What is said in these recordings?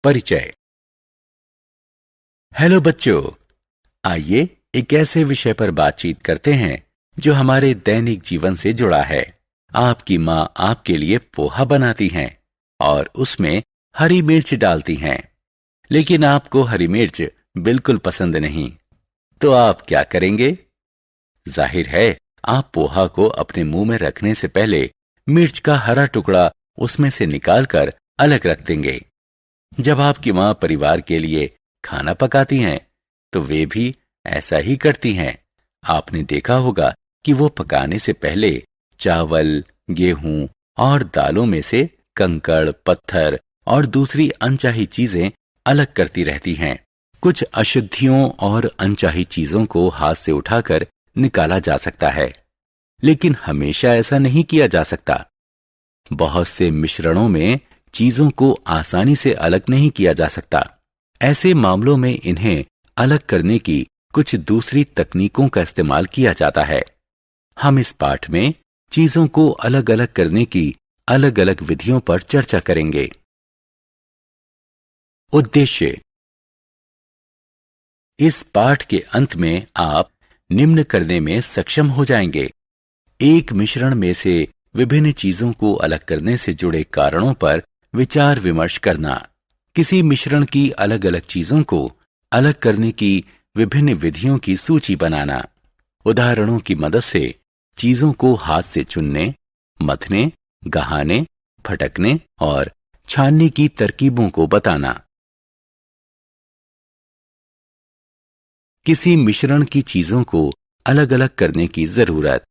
परिचय। हेलो बच्चों, आइए एक ऐसे विषय पर बातचीत करते हैं जो हमारे दैनिक जीवन से जुड़ा है। आपकी माँ आपके लिए पोहा बनाती हैं और उसमें हरी मिर्च डालती हैं, लेकिन आपको हरी मिर्च बिल्कुल पसंद नहीं, तो आप क्या करेंगे? जाहिर है, आप पोहा को अपने मुंह में रखने से पहले मिर्च का हरा टुकड़ा उसमें से निकालकर अलग रख देंगे। जब आपकी माँ परिवार के लिए खाना पकाती हैं, तो वे भी ऐसा ही करती हैं। आपने देखा होगा कि वो पकाने से पहले चावल, गेहूं और दालों में से कंकड़, पत्थर और दूसरी अनचाही चीजें अलग करती रहती हैं। कुछ अशुद्धियों और अनचाही चीजों को हाथ से उठाकर निकाला जा सकता है, लेकिन हमेशा ऐसा नहीं किया जा सकता। बहुत से मिश्रणों में चीजों को आसानी से अलग नहीं किया जा सकता। ऐसे मामलों में इन्हें अलग करने की कुछ दूसरी तकनीकों का इस्तेमाल किया जाता है। हम इस पाठ में चीजों को अलग अलग करने की अलग अलग विधियों पर चर्चा करेंगे। उद्देश्य। इस पाठ के अंत में आप निम्न करने में सक्षम हो जाएंगे: एक मिश्रण में से विभिन्न चीजों को अलग करने से जुड़े कारणों पर विचार विमर्श करना, किसी मिश्रण की अलग अलग चीजों को अलग करने की विभिन्न विधियों की सूची बनाना, उदाहरणों की मदद से चीजों को हाथ से चुनने, मथने, गहाने, फटकने और छानने की तरकीबों को बताना। किसी मिश्रण की चीजों को अलग अलग करने की जरूरत।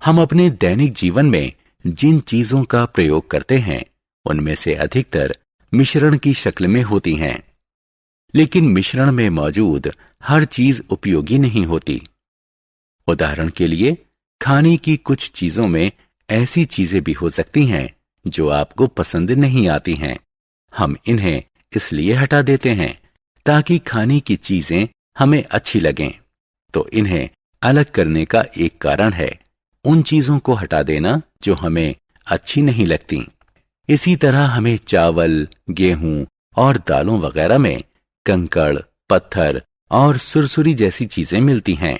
हम अपने दैनिक जीवन में जिन चीजों का प्रयोग करते हैं, उनमें से अधिकतर मिश्रण की शक्ल में होती हैं, लेकिन मिश्रण में मौजूद हर चीज उपयोगी नहीं होती। उदाहरण के लिए, खाने की कुछ चीजों में ऐसी चीजें भी हो सकती हैं जो आपको पसंद नहीं आती हैं। हम इन्हें इसलिए हटा देते हैं ताकि खाने की चीजें हमें अच्छी लगें। तो इन्हें अलग करने का एक कारण है उन चीजों को हटा देना जो हमें अच्छी नहीं लगती। इसी तरह हमें चावल, गेहूं और दालों वगैरह में कंकड़, पत्थर और सुरसुरी जैसी चीजें मिलती हैं।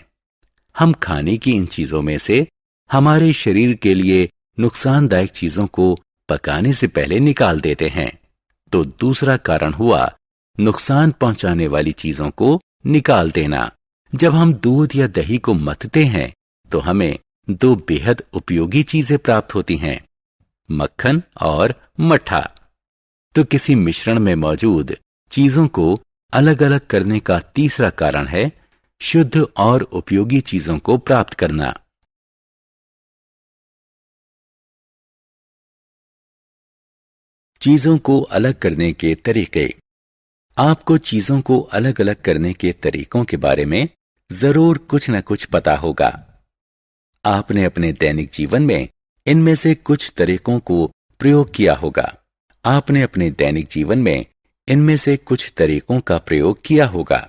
हम खाने की इन चीजों में से हमारे शरीर के लिए नुकसानदायक चीजों को पकाने से पहले निकाल देते हैं। तो दूसरा कारण हुआ नुकसान पहुंचाने वाली चीजों को निकाल देना। जब हम दूध या दही को मथते हैं, तो हमें दो बेहद उपयोगी चीजें प्राप्त होती हैं: मक्खन और मट्ठा। तो किसी मिश्रण में मौजूद चीजों को अलग अलग करने का तीसरा कारण है शुद्ध और उपयोगी चीजों को प्राप्त करना। चीजों को अलग करने के तरीके। आपको चीजों को अलग अलग करने के तरीकों के बारे में जरूर कुछ न कुछ पता होगा। आपने अपने दैनिक जीवन में इनमें से कुछ तरीकों को प्रयोग किया होगा। आपने अपने दैनिक जीवन में इनमें से कुछ तरीकों का प्रयोग किया होगा।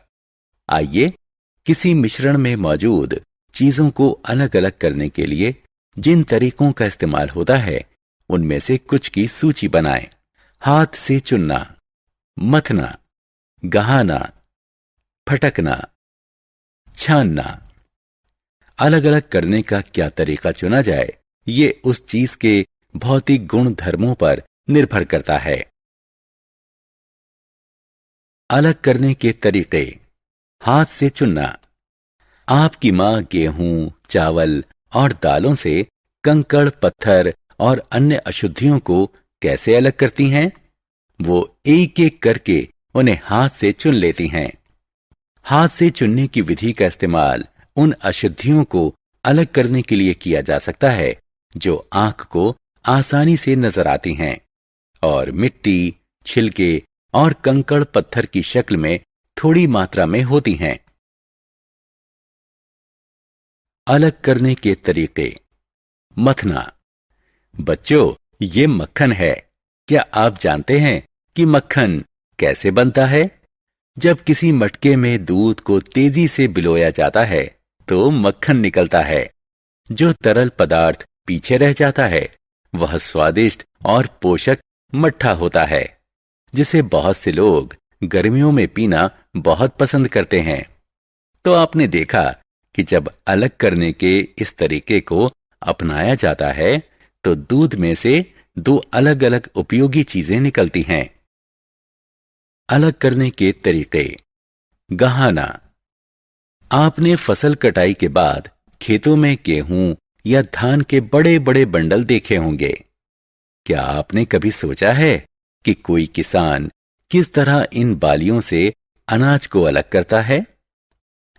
आइए किसी मिश्रण में मौजूद चीजों को अलग अलग करने के लिए जिन तरीकों का इस्तेमाल होता है, उनमें से कुछ की सूची बनाएं। हाथ से चुनना, मथना, गहाना, फटकना, छानना। अलग अलग करने का क्या तरीका चुना जाए, ये उस चीज के भौतिक गुण धर्मों पर निर्भर करता है। अलग करने के तरीके। हाथ से चुनना। आपकी मां गेहूं, चावल और दालों से कंकड़, पत्थर और अन्य अशुद्धियों को कैसे अलग करती हैं? वो एक एक करके उन्हें हाथ से चुन लेती हैं। हाथ से चुनने की विधि का इस्तेमाल उन अशुद्धियों को अलग करने के लिए किया जा सकता है जो आंख को आसानी से नजर आती हैं और मिट्टी, छिलके और कंकड़ पत्थर की शक्ल में थोड़ी मात्रा में होती हैं। अलग करने के तरीके। मथना। बच्चों, ये मक्खन है। क्या आप जानते हैं कि मक्खन कैसे बनता है? जब किसी मटके में दूध को तेजी से बिलोया जाता है, तो मक्खन निकलता है। जो तरल पदार्थ पीछे रह जाता है, वह स्वादिष्ट और पोषक मट्ठा होता है। जिसे बहुत से लोग गर्मियों में पीना बहुत पसंद करते हैं। तो आपने देखा कि जब अलग करने के इस तरीके को अपनाया जाता है तो दूध में से दो अलग अलग उपयोगी चीजें निकलती हैं। अलग करने के तरीके। गहाना। आपने फसल कटाई के बाद खेतों में गेहूं या धान के बड़े बड़े बंडल देखे होंगे। क्या आपने कभी सोचा है कि कोई किसान किस तरह इन बालियों से अनाज को अलग करता है?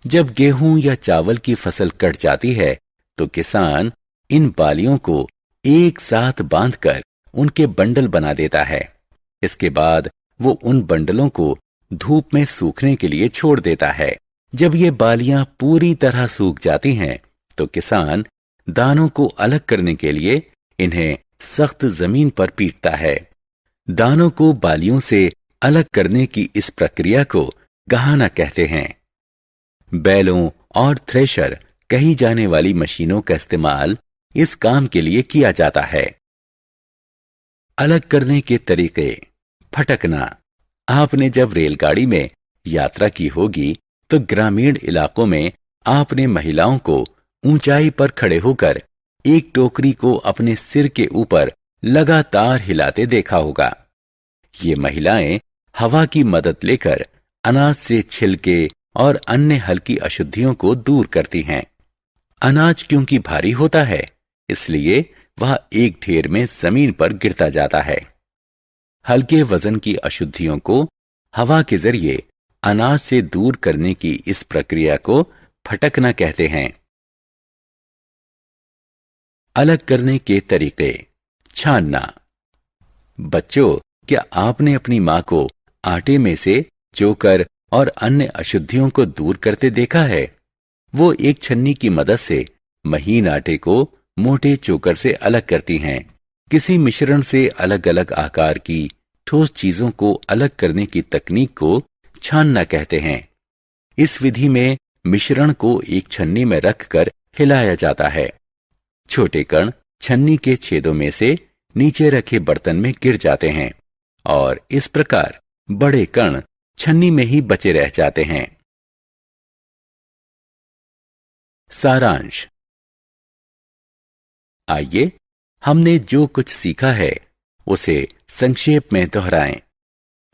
जब गेहूं या चावल की फसल कट जाती है तो किसान इन बालियों को एक साथ बांधकर उनके बंडल बना देता है। इसके बाद वो उन बंडलों को धूप में सूखने के लिए छोड़ देता है। जब ये बालियां पूरी तरह सूख जाती हैं तो किसान दानों को अलग करने के लिए इन्हें सख्त जमीन पर पीटता है। दानों को बालियों से अलग करने की इस प्रक्रिया को गहाना कहते हैं। बैलों और थ्रेशर कही जाने वाली मशीनों का इस्तेमाल इस काम के लिए किया जाता है। अलग करने के तरीके। फटकना। आपने जब रेलगाड़ी में यात्रा की होगी तो ग्रामीण इलाकों में आपने महिलाओं को ऊंचाई पर खड़े होकर एक टोकरी को अपने सिर के ऊपर लगातार हिलाते देखा होगा। ये महिलाएं हवा की मदद लेकर अनाज से छिलके और अन्य हल्की अशुद्धियों को दूर करती हैं। अनाज क्योंकि भारी होता है इसलिए वह एक ढेर में जमीन पर गिरता जाता है। हल्के वजन की अशुद्धियों को हवा के जरिए अनाज से दूर करने की इस प्रक्रिया को फटकना कहते हैं। अलग करने के तरीके। छानना। बच्चों, क्या आपने अपनी मां को आटे में से चोकर और अन्य अशुद्धियों को दूर करते देखा है? वो एक छन्नी की मदद से महीन आटे को मोटे चोकर से अलग करती हैं। किसी मिश्रण से अलग अलग आकार की ठोस चीजों को अलग करने की तकनीक को छानना कहते हैं। इस विधि में मिश्रण को एक छन्नी में रखकर हिलाया जाता है। छोटे कण छन्नी के छेदों में से नीचे रखे बर्तन में गिर जाते हैं और इस प्रकार बड़े कण छन्नी में ही बचे रह जाते हैं। सारांश। आइए हमने जो कुछ सीखा है उसे संक्षेप में दोहराएं।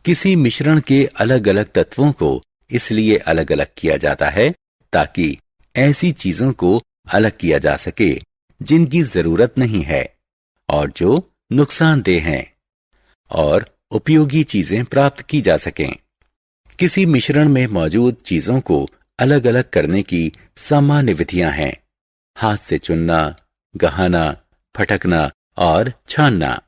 किसी मिश्रण के अलग अलग तत्वों को इसलिए अलग अलग किया जाता है ताकि ऐसी चीजों को अलग किया जा सके जिनकी जरूरत नहीं है और जो नुकसानदेह हैं, और उपयोगी चीजें प्राप्त की जा सकें। किसी मिश्रण में मौजूद चीजों को अलग अलग करने की सामान्य विधियां हैं: हाथ से चुनना, गहाना, फटकना और छानना।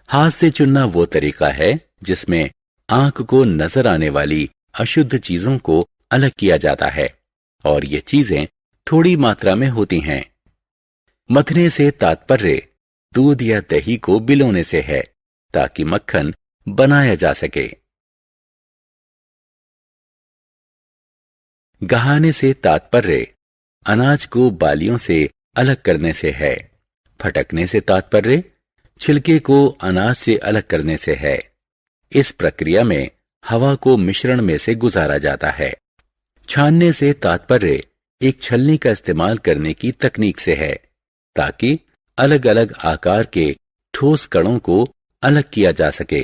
हाथ से चुनना वो तरीका है जिसमें आंख को नजर आने वाली अशुद्ध चीजों को अलग किया जाता है और ये चीजें थोड़ी मात्रा में होती हैं। मथने से तात्पर्य दूध या दही को बिलोने से है ताकि मक्खन बनाया जा सके। गहाने से तात्पर्य अनाज को बालियों से अलग करने से है। फटकने से तात्पर्य छिलके को अनाज से अलग करने से है। इस प्रक्रिया में हवा को मिश्रण में से गुजारा जाता है। छानने से तात्पर्य एक छलनी का इस्तेमाल करने की तकनीक से है ताकि अलग अलग आकार के ठोस कणों को अलग किया जा सके।